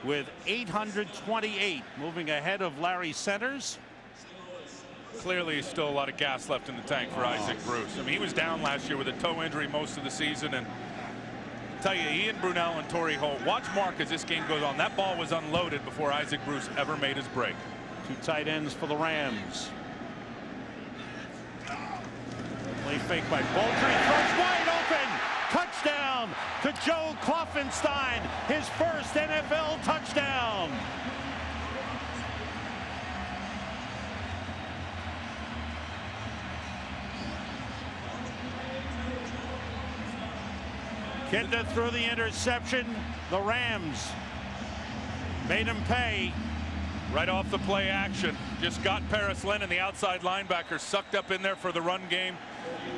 with 828, moving ahead of Larry Centers. Clearly still a lot of gas left in the tank for Isaac Bruce. I mean, he was down last year with a toe injury most of the season, and I tell you, Ian Brunel and Torrey Holt, watch Mark as this game goes on. That ball was unloaded before Isaac Bruce ever made his break. Two tight ends for the Rams. Play fake by Bolger, throws wide open. Touchdown to Joe Kloffenstein, his first NFL touchdown. Kinda threw the interception. The Rams made him pay. Right off the play action. Just got Paris Lennon, the outside linebacker, sucked up in there for the run game.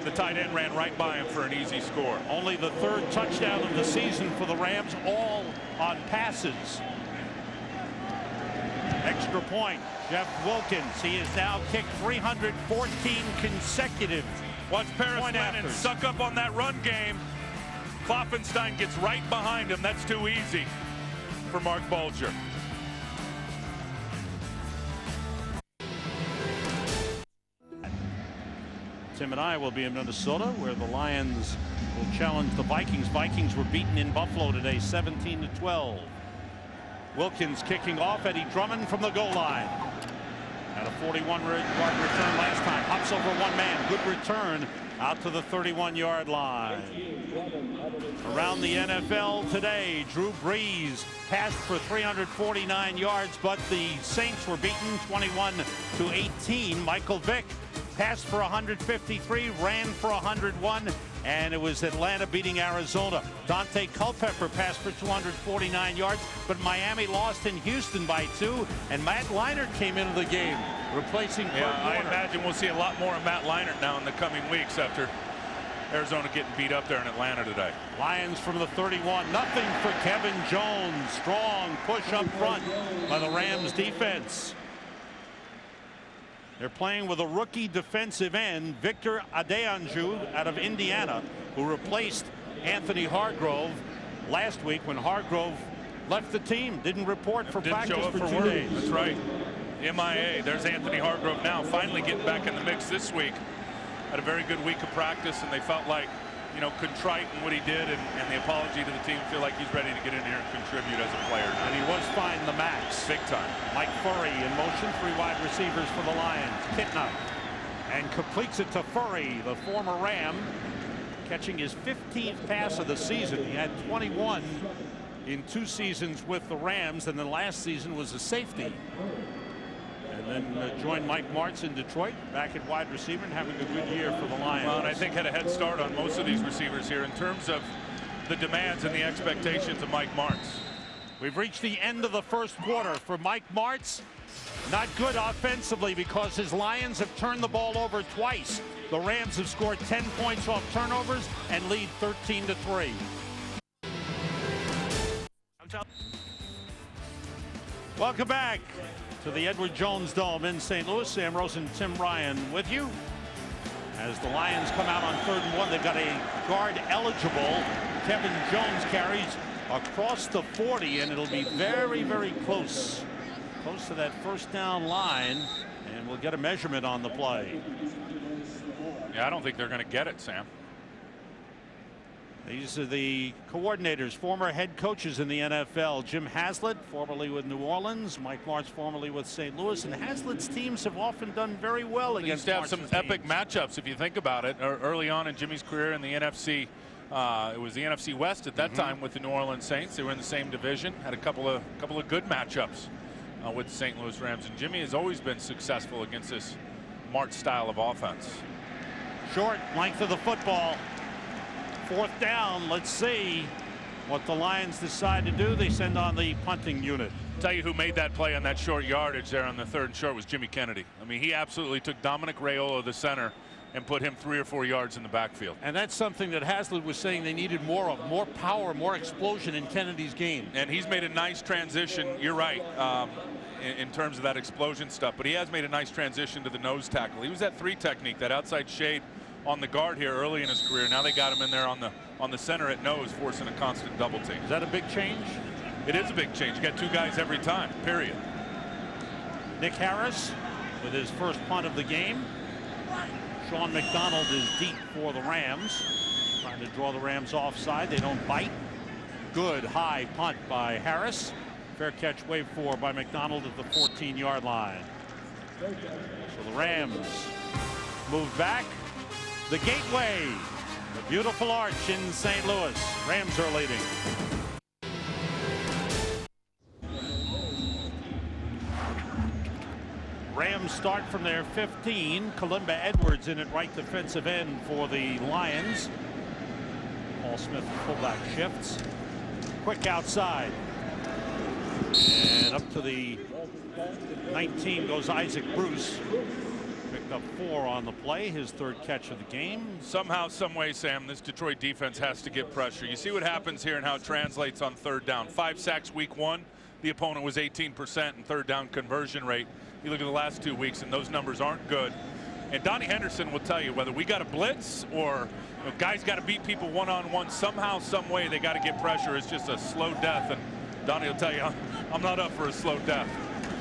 The tight end ran right by him for an easy score. Only the third touchdown of the season for the Rams, all on passes. Extra point, Jeff Wilkins. He has now kicked 314 consecutive. Watch Paris Lennon suck up on that run game. Kloffenstein gets right behind him. That's too easy for Mark Bulger. Tim and I will be in Minnesota, where the Lions will challenge the Vikings. Vikings were beaten in Buffalo today, 17-12. Wilkins kicking off. Eddie Drummond from the goal line. Had a 41-yard return last time. Hops over one man. Good return out to the 31-yard line. Around the NFL today, Drew Brees passed for 349 yards, but the Saints were beaten 21-18. Michael Vick passed for 153, ran for 101, and it was Atlanta beating Arizona. Dante Culpepper passed for 249 yards, but Miami lost in Houston by 2, and Matt Leinart came into the game, replacing Kurt Warner. I imagine we'll see a lot more of Matt Leinart now in the coming weeks after Arizona getting beat up there in Atlanta today. Lions from the 31, nothing for Kevin Jones. Strong push up front by the Rams defense. They're playing with a rookie defensive end, Victor Adeanju, out of Indiana, who replaced Anthony Hargrove last week when Hargrove left the team, didn't report for practice for 2 days. That's right. MIA. There's Anthony Hargrove now, finally getting back in the mix this week. Had a very good week of practice, and they felt like, you know, contrite in what he did, and the apology to the team. Feel like he's ready to get in here and contribute as a player. And he was fine the max. Big time. Mike Furry in motion, 3 wide receivers for the Lions. Kitna, and completes it to Furry, the former Ram, catching his 15th pass of the season. He had 21 in 2 seasons with the Rams, and the last season was a safety. And then joined Mike Martz in Detroit, back at wide receiver and having a good year for the Lions. Well, and I think had a head start on most of these receivers here in terms of the demands and the expectations of Mike Martz. We've reached the end of the first quarter for Mike Martz. Not good offensively because his Lions have turned the ball over twice. The Rams have scored 10 points off turnovers and lead 13-3. Welcome back to the Edward Jones Dome in St. Louis. Sam Rosen and Tim Ryan with you. As the Lions come out on 3rd and 1, they've got a guard eligible. Kevin Jones carries across the 40, and it'll be very, very close. Close to that first down line, and we'll get a measurement on the play. Yeah, I don't think they're going to get it, Sam. These are the coordinators, former head coaches in the NFL. Jim Haslett, formerly with New Orleans. Mike Martz, formerly with St. Louis. And Haslett's teams have often done very well against Martz's teams. Used to have some epic matchups, if you think about it. Early on in Jimmy's career in the NFC, it was the NFC West at that time with the New Orleans Saints. They were in the same division. Had a couple of good matchups with the St. Louis Rams. And Jimmy has always been successful against this Martz style of offense. Short length of the football. 4th down. Let's see what the Lions decide to do. They send on the punting unit. Tell you who made that play on that short yardage there on the 3rd and short was Jimmy Kennedy. I mean, he absolutely took Dominic Raiola, the center, and put him 3 or 4 yards in the backfield. And that's something that Haslett was saying they needed more of, more power, more explosion in Kennedy's game. And he's made a nice transition. You're right. In terms of that explosion stuff, but he has made a nice transition to the nose tackle. He was that 3 technique, that outside shade on the guard here early in his career. Now they got him in there on the center at nose, forcing a constant double team. Is that a big change? It is a big change. You got 2 guys every time, period. Nick Harris with his first punt of the game. Sean McDonald is deep for the Rams, trying to draw the Rams offside. They don't bite. Good high punt by Harris. Fair catch waved for by McDonald at the 14-yard line. So the Rams move back. The Gateway, the beautiful arch in St. Louis. Rams are leading. Rams start from their 15. Kalimba Edwards in at right defensive end for the Lions. Paul Smith fullback shifts. Quick outside. And up to the 19 goes Isaac Bruce. Picked up 4 on the play, his 3rd catch of the game. Somehow, some way, Sam, this Detroit defense has to get pressure. You see what happens here and how it translates on 3rd down. 5 sacks week 1. The opponent was 18% in 3rd down conversion rate. You look at the last 2 weeks, and those numbers aren't good. And Donnie Henderson will tell you whether we got to blitz or guys got to beat people one-on-one. Somehow, some way, they got to get pressure. It's just a slow death. And Donnie will tell you, I'm not up for a slow death.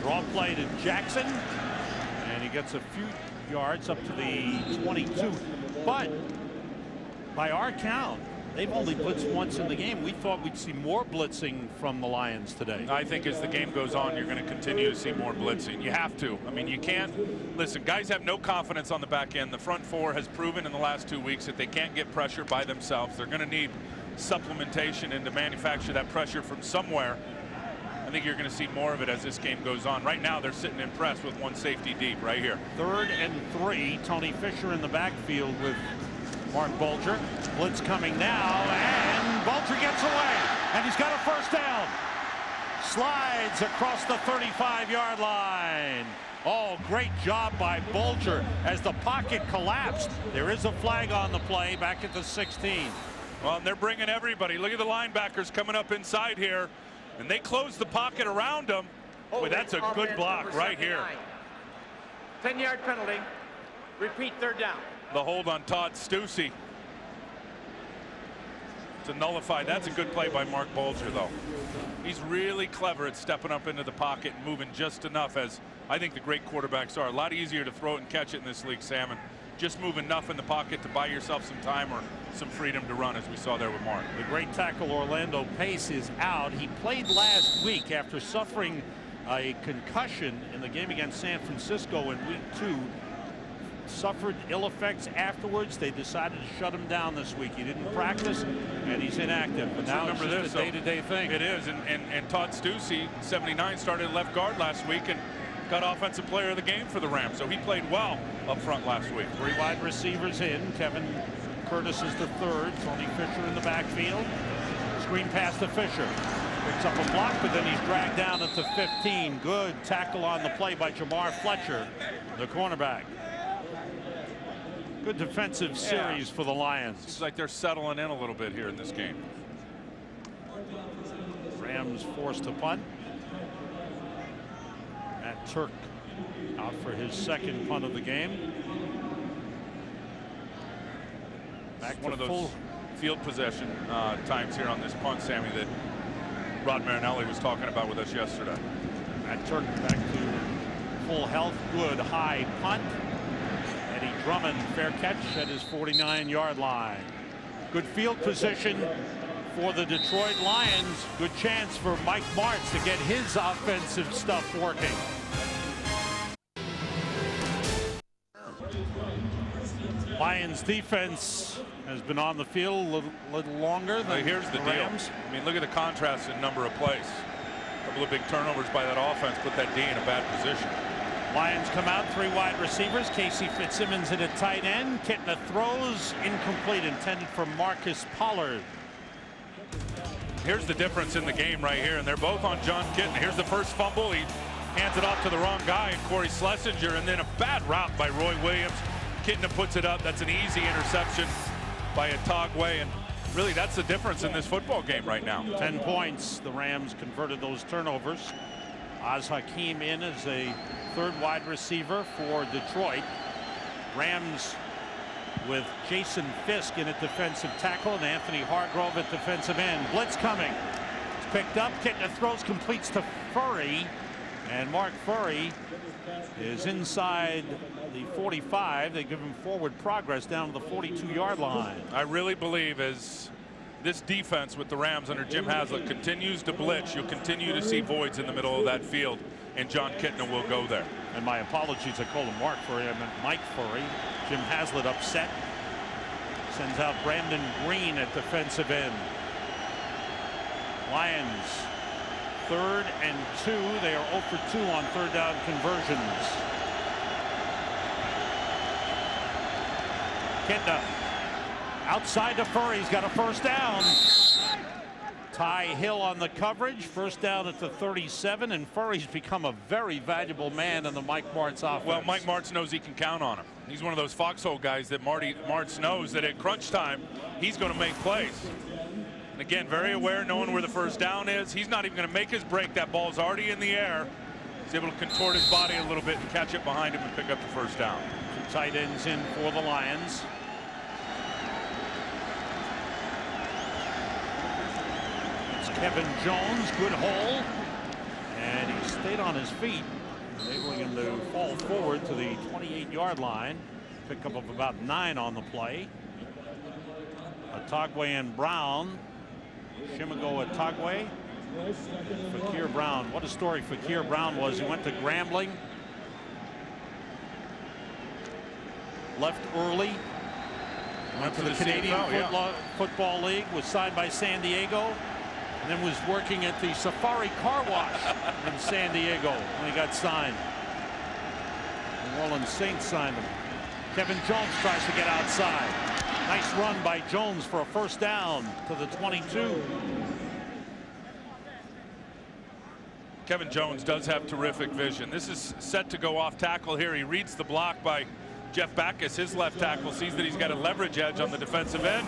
Draw play to Jackson, and he gets a few yards up to the 22. But by our count, they've only blitzed once in the game. We thought we'd see more blitzing from the Lions today. I think as the game goes on, you're going to continue to see more blitzing. You have to. I mean, you can't. Listen, guys have no confidence on the back end. The front 4 has proven in the last 2 weeks that they can't get pressure by themselves. They're going to need supplementation and to manufacture that pressure from somewhere. I think you're going to see more of it as this game goes on. Right now, they're sitting in press with 1 safety deep right here. 3rd and 3. Tony Fisher in the backfield with Mark Bulger. Blitz coming now, and Bulger gets away, and he's got a 1st down. Slides across the 35-yard line. Oh, great job by Bulger as the pocket collapsed. There is a flag on the play back at the 16. Well, and they're bringing everybody. Look at the linebackers coming up inside here, and they close the pocket around them. Boy, that's a good block right here. 10-yard penalty. Repeat, 3rd down. The hold on Todd Stussy to nullify. That's a good play by Mark Bulger, though. He's really clever at stepping up into the pocket and moving just enough, as I think the great quarterbacks are. A lot easier to throw it and catch it in this league, Sam, and just move enough in the pocket to buy yourself some time or some freedom to run, as we saw there with Mark. The great tackle Orlando Pace is out. He played last week after suffering a concussion in the game against San Francisco in week 2. Suffered ill effects afterwards. They decided to shut him down this week. He didn't practice, and he's inactive. But now it's just a day-to-day thing. It is, and Todd Stussy, 79, started at left guard last week and got offensive player of the game for the Rams. So he played well up front last week. 3 wide receivers in. Kevin Curtis is the 3rd. Tony Fisher in the backfield. Screen pass to Fisher. Picks up a block, but then he's dragged down at the 15. Good tackle on the play by Jamar Fletcher, the cornerback. Good defensive series for the Lions. Seems like they're settling in a little bit here in this game. Rams forced to punt. Matt Turk out for his 2nd punt of the game. Back to one of those full field possession times here on this punt, Sammy, that Rod Marinelli was talking about with us yesterday. Matt Turk back to full health. Good high punt. Eddie Drummond, fair catch at his 49-yard line. Good field position for the Detroit Lions. Good chance for Mike Martz to get his offensive stuff working. Lions defense has been on the field a little longer than here's the Rams. deal. I mean, look at the contrast in number of plays. A couple of big turnovers by that offense put that D in a bad position. Lions come out, 3 wide receivers. Casey Fitzsimmons in at tight end. Kitna throws incomplete, intended for Marcus Pollard. Here's the difference in the game right here, and they're both on John Kitna. Here's the first fumble. He hands it off to the wrong guy, and Corey Schlesinger, and then a bad route by Roy Williams. Kitna puts it up. That's an easy interception by Atogwe, and really that's the difference in this football game right now. 10 points. The Rams converted those turnovers. Oz Hakeem in as a 3rd wide receiver for Detroit. Rams with Jason Fisk in at defensive tackle and Anthony Hargrove at defensive end. Blitz coming. picked up. Kittner throws, completes to Furry. And Mark Furry is inside the 45. They give him forward progress down to the 42-yard line. I really believe as this defense with the Rams under Jim Haslett continues to blitz, you'll continue to see voids in the middle of that field, and John Kittner will go there. And my apologies, I called him Mark Furry, I meant Mike Furry. Jim Haslett upset. Sends out Brandon Green at defensive end. Lions 3rd and 2. They are 0 for 2 on third down conversions. Kittner outside to Furry. He's got a first down. Ty Hill on the coverage. First down at the 37, and Furry's become a very valuable man in the Mike Martz offense. Well, Mike Martz knows he can count on him. He's one of those foxhole guys that Martz knows that at crunch time, he's going to make plays. And again, very aware, knowing where the first down is. He's not even going to make his break. That ball's already in the air. He's able to contort his body a little bit and catch it behind him and pick up the first down. 2 tight ends in for the Lions. Kevin Jones, good hole, and he stayed on his feet, enabling him to fall forward to the 28-yard line. Pickup of about 9 on the play. Atagwe and Brown. Shimago Atagwe. Fakir Brown. What a story Fakir Brown was. He went to Grambling. Left early. Went to the Canadian Football League. Was signed by San Diego. And then was working at the Safari Car Wash in San Diego when he got signed. New Orleans Saints signed him. Kevin Jones tries to get outside. Nice run by Jones for a first down to the 22. Kevin Jones does have terrific vision. This is set to go off tackle here. He reads the block by Jeff Backus, his left tackle, sees that he's got a leverage edge on the defensive end,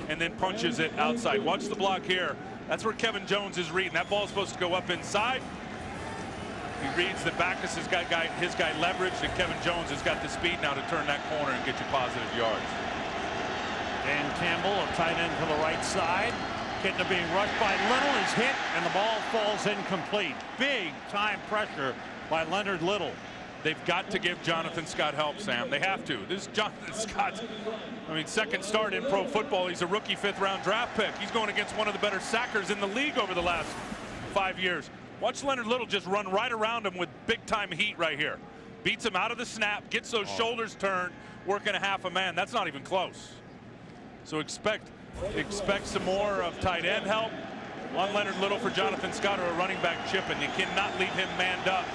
and then punches it outside. Watch the block here. That's where Kevin Jones is reading. That ball's supposed to go up inside. He reads that Backus has got his guy leveraged, and Kevin Jones has got the speed now to turn that corner and get you positive yards. Dan Campbell, a tight end to the right side. Kittner being rushed by Little is hit, and the ball falls incomplete. Big time pressure by Leonard Little. They've got to give Jonathan Scott help, Sam. They have to. This is Jonathan Scott's, second start in pro football. He's a rookie 5th-round draft pick. He's going against one of the better sackers in the league over the last 5 years. Watch Leonard Little just run right around him with big-time heat right here. Beats him out of the snap, gets those shoulders turned, working a half a man. That's not even close. So expect some more of tight end help on Leonard Little for Jonathan Scott, or a running back chip, and you cannot leave him manned up.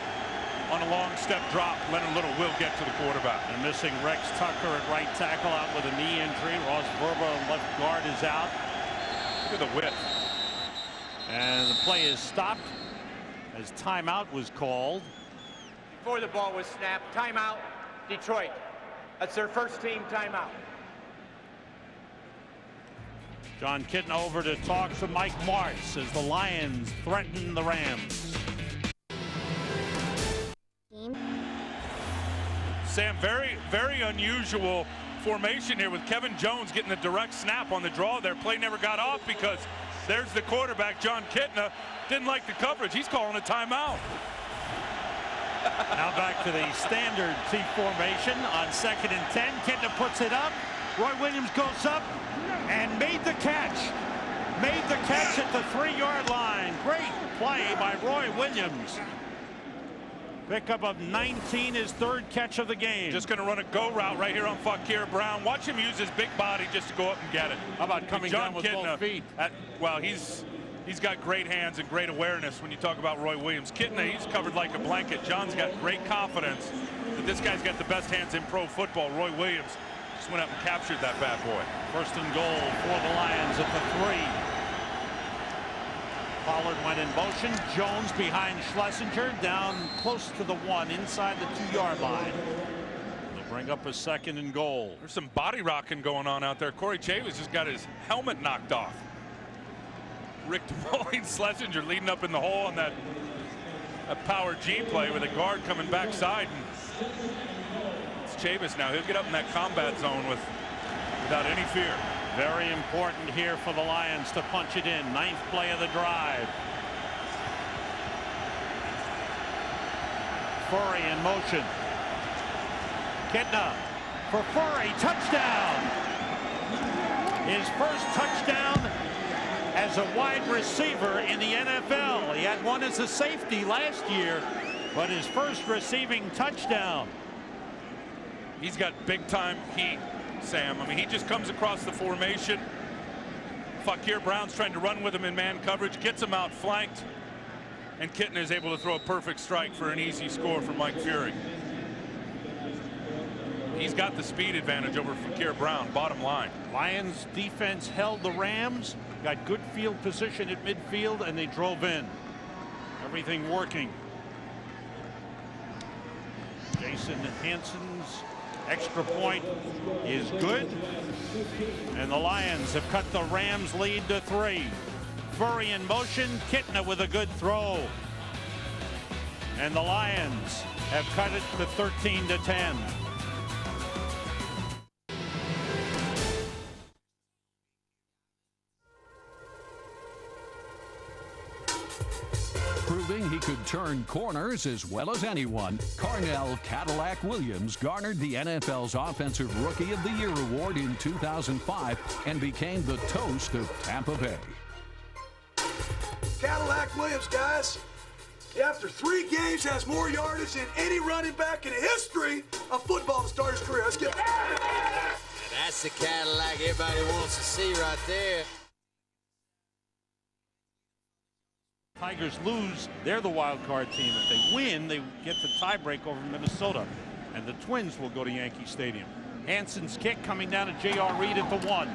On a long step drop, Leonard Little will get to the quarterback. And missing Rex Tucker at right tackle, out with a knee injury. Ross Verba, left guard, is out. Look at the width. And the play is stopped as timeout was called. Before the ball was snapped, timeout, Detroit. That's their first team timeout. John Kittner over to talk to Mike Martz as the Lions threaten the Rams. Sam, very, very unusual formation here with Kevin Jones getting the direct snap on the draw there. Play never got off because there's the quarterback, John Kittner. Didn't like the coverage. He's calling a timeout. Now back to the standard T formation on 2nd and 10. Kittner puts it up. Roy Williams goes up and made the catch. Made the catch at the 3-yard line. Great play by Roy Williams. Pickup of 19, his 3rd catch of the game. Just going to run a go route right here on Fakir Brown. Watch him use his big body just to go up and get it. How about coming down with both feet? Well, he's got great hands and great awareness when you talk about Roy Williams. Kittner, he's covered like a blanket. John's got great confidence that this guy's got the best hands in pro football. Roy Williams just went up and captured that bad boy. 1st and goal for the Lions at the 3. Pollard went in motion. Jones behind Schlesinger, down close to the 1, inside the 2-yard line. They'll bring up a 2nd and goal. There's some body rocking going on out there. Corey Chavis just got his helmet knocked off. Rick DeMoline Schlesinger leading up in the hole on that power G play with a guard coming backside. And it's Chavis now. He'll get up in that combat zone without any fear. Very important here for the Lions to punch it in. 9th play of the drive. Furry in motion. Kitna for Furry, touchdown. His first touchdown as a wide receiver in the NFL. He had one as a safety last year, but his first receiving touchdown. He's got big time heat, Sam. I mean, he just comes across the formation. Fakir Brown's trying to run with him in man coverage, gets him out flanked, and Kitna is able to throw a perfect strike for an easy score for Mike Fury. He's got the speed advantage over Fakir Brown, bottom line. Lions defense held the Rams, got good field position at midfield, and they drove in. Everything working. Jason Hansen's extra point is good, and the Lions have cut the Rams lead to 3. Furry in motion, Kitna with a good throw, and the Lions have cut it to 13-10. Proving he could turn corners as well as anyone, Carnell Cadillac Williams garnered the NFL's Offensive Rookie of the Year award in 2005 and became the toast of Tampa Bay. Cadillac Williams, guys, after 3 games has more yardage than any running back in the history of football to start his career. Let's get it. That's the Cadillac everybody wants to see right there. Tigers lose, they're the wild card team. If they win, they get the tiebreak over Minnesota, and the Twins will go to Yankee Stadium. Hansen's kick coming down to J.R. Reed at the 1.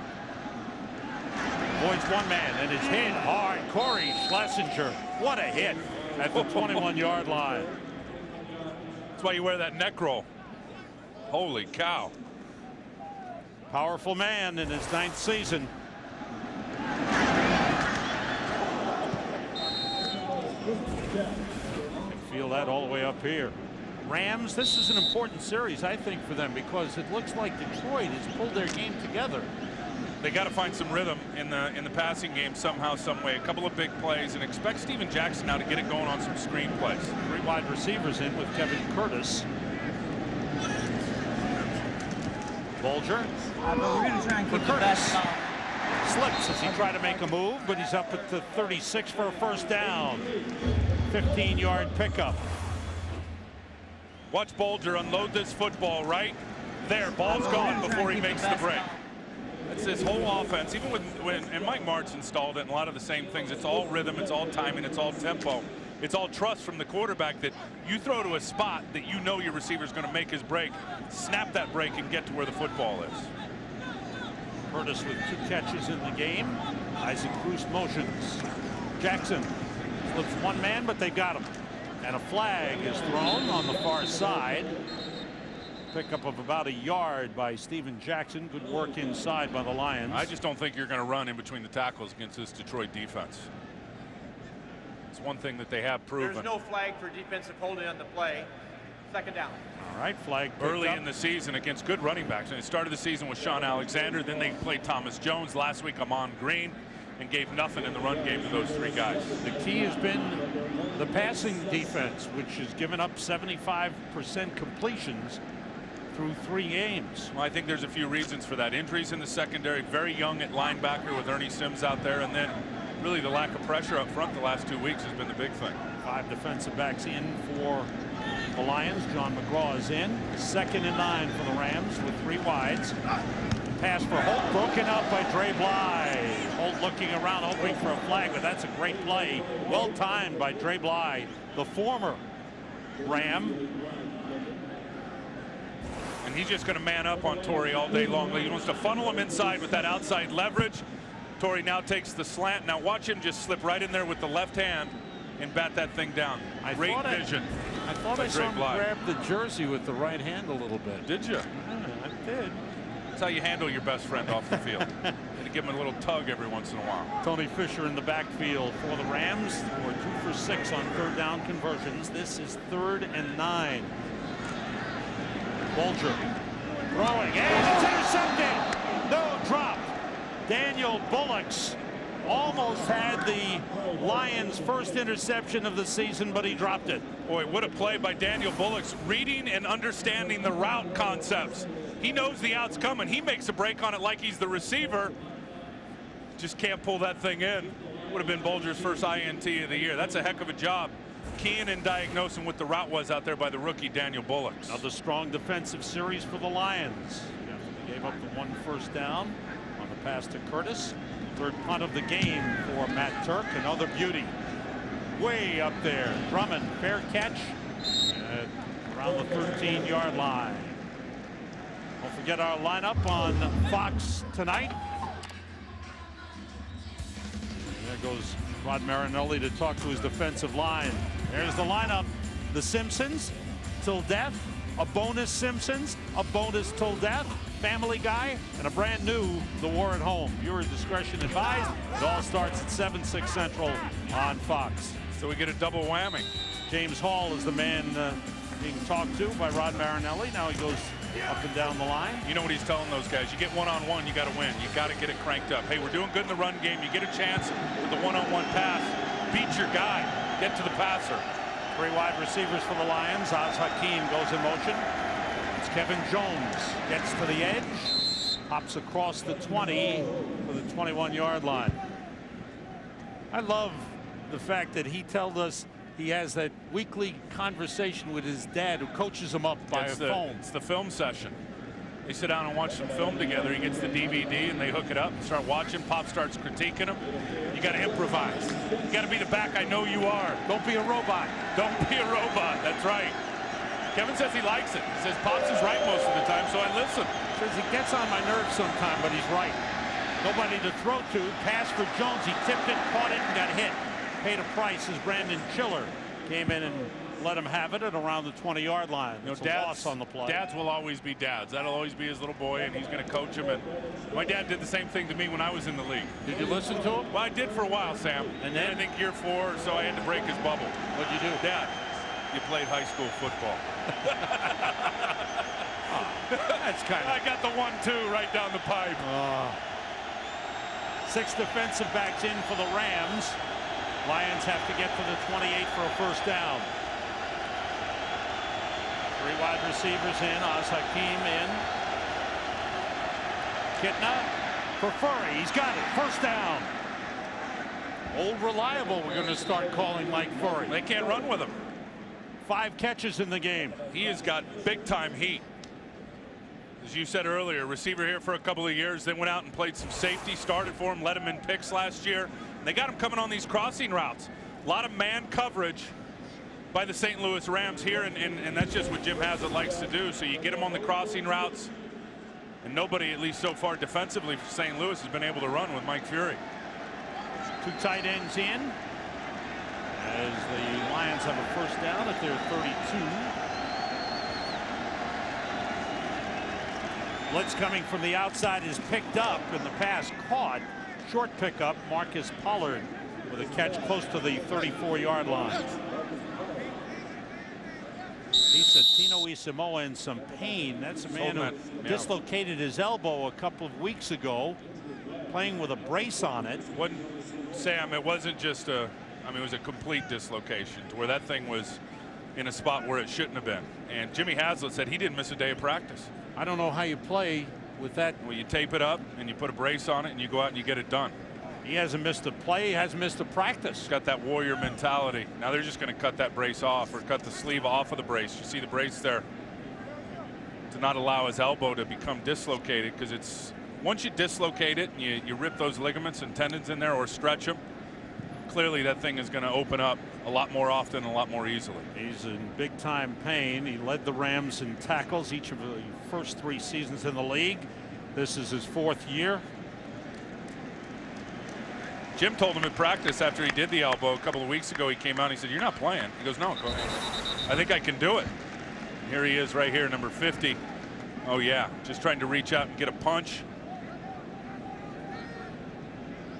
Boyd's one man, and it's hit hard. Corey Schlesinger, what a hit at the 21-yard line. That's why you wear that neck roll. Holy cow. Powerful man in his 9th season. Feel that all the way up here. Rams, this is an important series, I think, for them, because it looks like Detroit has pulled their game together. They got to find some rhythm in the passing game somehow, some way. A couple of big plays, and expect Steven Jackson now to get it going on some screen plays. 3 wide receivers in with Kevin Curtis. Bulger. We're going to try and keep the best. Slips as he tried to make a move, but he's up at the 36 for a first down. 15-yard pickup. Watch Bulger unload this football right there. Ball's gone before he makes the break. That's his whole offense. Even when Mike Martz installed it, and a lot of the same things. It's all rhythm, it's all timing, it's all tempo. It's all trust from the quarterback that you throw to a spot that you know your receiver's going to make his break, snap that break, and get to where the football is. Curtis with 2 catches in the game. Isaac Cruz motions. Jackson slips one man, but they've got him. And a flag is thrown on the far side. Pickup of about a yard by Steven Jackson. Good work inside by the Lions. I just don't think you're going to run in between the tackles against this Detroit defense. It's one thing that they have proven. There's no flag for defensive holding on the play. 2nd down. All right, flag early in the season against good running backs. And they started the season with Sean Alexander. Then they played Thomas Jones. Last week, Amon Green, and gave nothing in the run game to those 3 guys. The key has been the passing defense, which has given up 75% completions through 3 games. Well, I think there's a few reasons for that. Injuries in the secondary, very young at linebacker with Ernie Sims out there, and then really the lack of pressure up front the last 2 weeks has been the big thing. 5 defensive backs in for the Lions. John McGraw is in. 2nd and 9 for the Rams with 3 wides. Pass for Holt, broken up by Dre Bly. Holt looking around, hoping for a flag, but that's a great play. Well timed by Dre Bly, the former Ram. And he's just going to man up on Torrey all day long. He wants to funnel him inside with that outside leverage. Torrey now takes the slant. Now watch him just slip right in there with the left hand and bat that thing down. Great vision. I thought I saw him grab the jersey with the right hand a little bit. Did you? Yeah, I did. That's how you handle your best friend off the field. And give him a little tug every once in a while. Tony Fisher in the backfield for the Rams. We're 2 for 6 on 3rd down conversions. This is 3rd and 9. Bulger throwing, and it's intercepted. No drop. Daniel Bullock's almost had the Lions' first interception of the season, but he dropped it. Boy, what a play by Daniel Bullock's, reading and understanding the route concepts. He knows the out's coming. He makes a break on it like he's the receiver. Just can't pull that thing in. Would have been Bulger's first INT of the year. That's a heck of a job keying and diagnosing what the route was out there by the rookie Daniel Bullock. Another strong defensive series for the Lions. They gave up the 1 first down on the pass to Curtis. Third punt of the game for Matt Turk. Another beauty. Way up there. Drummond, fair catch. Around the 13-yard line. Don't forget our lineup on Fox tonight. There goes Rod Marinelli to talk to his defensive line. There's the lineup. The Simpsons till death, a bonus Simpsons, a bonus till death, Family Guy, and a brand new The War at Home. Viewer discretion advised. It all starts at 7/6 Central on Fox. So we get a double whammy. James Hall is the man being talked to by Rod Marinelli. Now he goes up and down the line. You know what he's telling those guys? You get one-on-one, you got to win. You got to get it cranked up. Hey, we're doing good in the run game. You get a chance with the one-on-one pass. Beat your guy. Get to the passer. 3 wide receivers for the Lions. Oz Hakeem goes in motion. It's Kevin Jones. Gets to the edge. Hops across the 20 for the 21-yard line. I love the fact that he told us he has that weekly conversation with his dad, who coaches him up by a phone. It's the film session. They sit down and watch some film together. He gets the DVD and they hook it up and start watching. Pop starts critiquing him. You got to improvise. You got to be the back I know you are. Don't be a robot. Don't be a robot. That's right. Kevin says he likes it. He says Pops is right most of the time, so I listen. Says he gets on my nerves sometime, but he's right. Nobody to throw to. Pass for Jones. He tipped it, caught it, and got hit. Paid a price as Brandon Chiller came in and let him have it at around the 20-yard line. You know, It's a loss on the play. Dads will always be dads. That'll always be his little boy, and he's going to coach him. And my dad did the same thing to me when I was in the league. Did you listen to him? Well, I did for a while, Sam. And then? I think year 4 or so, I had to break his bubble. What'd you do? Dad, you played high school football. That's kind of. I got the 1-2 right down the pipe. 6 defensive backs in for the Rams. Lions have to get to the 28 for a first down. 3 wide receivers in. Oz Hakeem in. Kitna for Furry. He's got it. First down. Old reliable, we're going to start calling Mike Furry. They can't run with him. 5 catches in the game. He has got big-time heat. As you said earlier, receiver here for a couple of years. Then went out and played some safety, started for him, led him in picks last year. And they got him coming on these crossing routes. A lot of man coverage by the St. Louis Rams here, and that's just what Jim Haslett likes to do. So you get him on the crossing routes, and nobody, at least so far defensively for St. Louis, has been able to run with Mike Fury. 2 tight ends in as the Lions have a first down at their 32. Blitz coming from the outside is picked up, and the pass caught. Short pickup. Marcus Pollard with a catch close to the 34-yard line. Tino Isamoa in some pain. That's a man who dislocated his elbow a couple of weeks ago, playing with a brace on it. Sam, it wasn't just a, I mean, it was a complete dislocation to where that thing was in a spot where it shouldn't have been. And Jimmy Haslett said he didn't miss a day of practice. I don't know how you play with that. Well, you tape it up and you put a brace on it and you go out and you get it done. He hasn't missed a play. He hasn't missed a practice. He's got that warrior mentality. Now they're just going to cut that brace off, or cut the sleeve off of the brace. You see the brace there to not allow his elbow to become dislocated, because it's, once you dislocate it and you rip those ligaments and tendons in there or stretch them, clearly that thing is going to open up a lot more often and a lot more easily. He's in big time pain. He led the Rams in tackles each of the first 3 seasons in the league. This is his 4th year. Jim told him in practice after he did the elbow a couple of weeks ago, he came out and he said, "You're not playing." He goes, "No, I think I can do it." And here he is right here, number 50. Oh yeah, just trying to reach out and get a punch.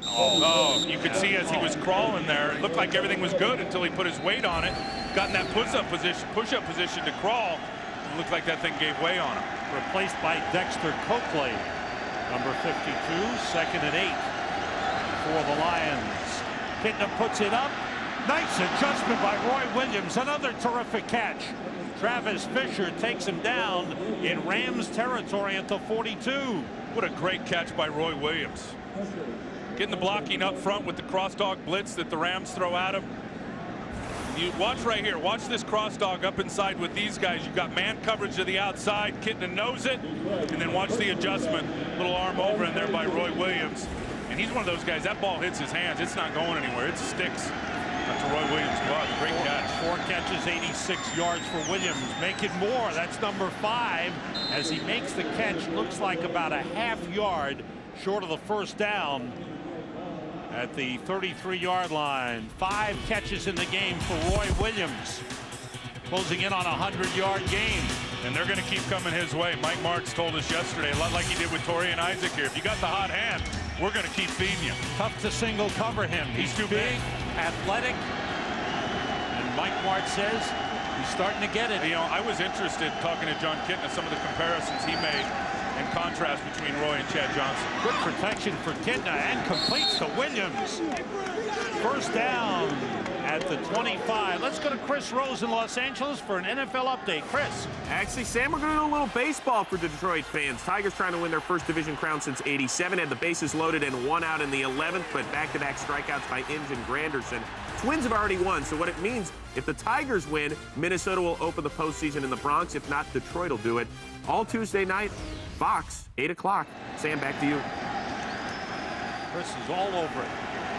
Oh, you could see as he was crawling there, it looked like everything was good until he put his weight on it, got in that push-up position to crawl. It looked like that thing gave way on him. Replaced by Dexter Coakley, number 52, 2nd and 8. for the Lions. Kitna puts it up. Nice adjustment by Roy Williams. Another terrific catch. Travis Fisher takes him down in Rams territory at the 42. What a great catch by Roy Williams. Getting the blocking up front with the cross dog blitz that the Rams throw at him. You watch right here. Watch this cross dog up inside with these guys. You've got man coverage to the outside. Kitna knows it. And then watch the adjustment. Little arm over in there by Roy Williams. And he's one of those guys, that ball hits his hands. It's not going anywhere. It sticks to Roy Williams' glove. Great catch. 4 catches, 86 yards for Williams. Make it more. That's number 5. As he makes the catch, looks like about a half yard short of the first down at the 33-yard line. 5 catches in the game for Roy Williams, closing in on a 100-yard game. And they're going to keep coming his way. Mike Martz told us yesterday, a lot like he did with Torian Isaac here. If you got the hot hand, we're going to keep feeding you. Tough to single cover him. He's too big, athletic, and Mike Martz says he's starting to get it. You know, I was interested talking to John Kitna, some of the comparisons he made in contrast between Roy and Chad Johnson. Good protection for Kitna and completes to Williams. First down at the 25. Let's go to Chris Rose in Los Angeles for an NFL update. Chris. Actually, Sam, we're going to do a little baseball for the Detroit fans. Tigers trying to win their first division crown since '87. Had the bases loaded and 1 out in the 11th, but back-to-back strikeouts by Inge and Granderson. Twins have already won, so what it means, if the Tigers win, Minnesota will open the postseason in the Bronx. If not, Detroit will do it. All Tuesday night, Fox, 8 o'clock. Sam, back to you. Chris is all over it.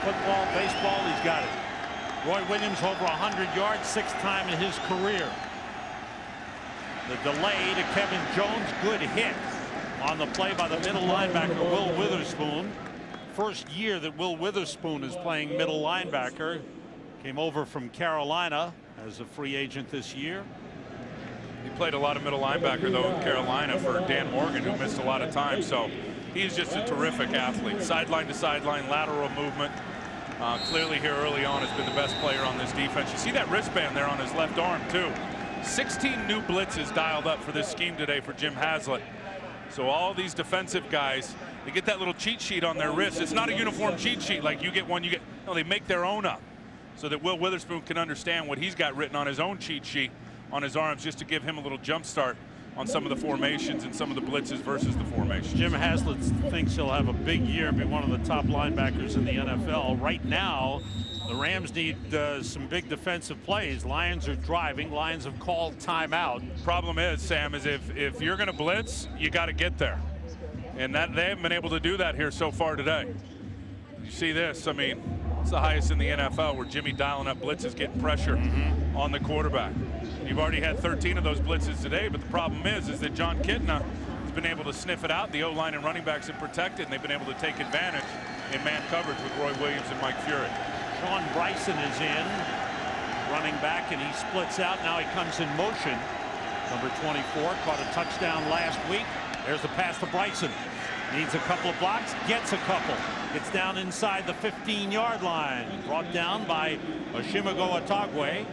Football, baseball, he's got it. Roy Williams over 100 yards, 6th time in his career. The delay to Kevin Jones, good hit on the play by the middle linebacker, Will Witherspoon. First year that Will Witherspoon is playing middle linebacker. Came over from Carolina as a free agent this year. He played a lot of middle linebacker, though, in Carolina for Dan Morgan, who missed a lot of time. So he's just a terrific athlete. Sideline to sideline, lateral movement. Clearly here early on has been the best player on this defense. You see that wristband there on his left arm, too. 16 new blitzes dialed up for this scheme today for Jim Haslett. So all these defensive guys, they get that little cheat sheet on their wrist. It's not a uniform cheat sheet like you get one, you get. No, they make their own up so that Will Witherspoon can understand what he's got written on his own cheat sheet on his arms, just to give him a little jump start on some of the formations and some of the blitzes versus the formations. Jim Haslett thinks he'll have a big year and be one of the top linebackers in the NFL. Right now, the Rams need some big defensive plays. Lions are driving. Lions have called timeout. Problem is, Sam, is if you're going to blitz, you got to get there. And that they haven't been able to do that here so far today. You see this, I mean, it's the highest in the NFL where Jimmy dialing up blitzes, getting pressure on the quarterback. You've already had 13 of those blitzes today, but the problem is that John Kitna has been able to sniff it out. The O-line and running backs have protected, and they've been able to take advantage in man coverage with Roy Williams and Mike Fury. Sean Bryson is in, running back, and he splits out. Now he comes in motion. Number 24 caught a touchdown last week. There's the pass to Bryson. Needs a couple of blocks, gets a couple. Gets down inside the 15-yard line. Brought down by Oshimago Atagwe,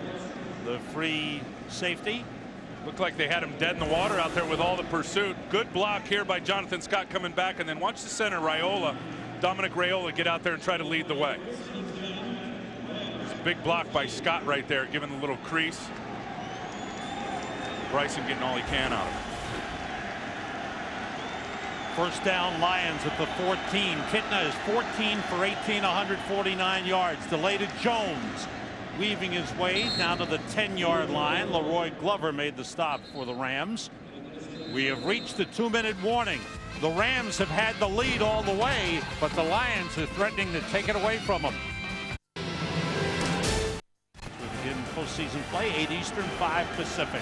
the free safety. Looked like they had him dead in the water out there with all the pursuit. Good block here by Jonathan Scott coming back, and then watch the center, Dominic Raiola, get out there and try to lead the way. There's a big block by Scott right there, giving the little crease. Bryson getting all he can out of it. First down, Lions at the 14. Kitna is 14 for 18, 149 yards. Delay to Jones, weaving his way down to the 10-yard line. Leroy Glover made the stop for the Rams. We have reached the 2-minute warning. The Rams have had the lead all the way, but the Lions are threatening to take it away from them. We begin postseason play, 8 Eastern, 5 Pacific.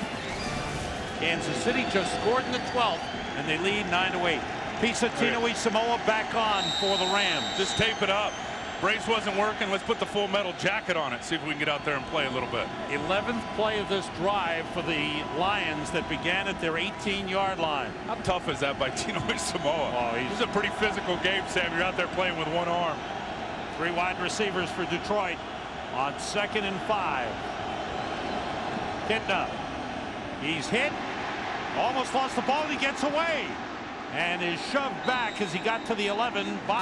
Kansas City just scored in the 12th, and they lead 9-8. Pisatino Samoa back on for the Rams. Just tape it up. Brace wasn't working. Let's put the full metal jacket on it. See if we can get out there and play a little bit. 11th play of this drive for the Lions that began at their 18-yard line. How tough is that by Tino Samoa? Oh, this is a pretty physical game, Sam. You're out there playing with one arm. 3 wide receivers for Detroit on 2nd and 5. Kitna. He's hit. Almost lost the ball. He gets away and is shoved back as he got to the 11 by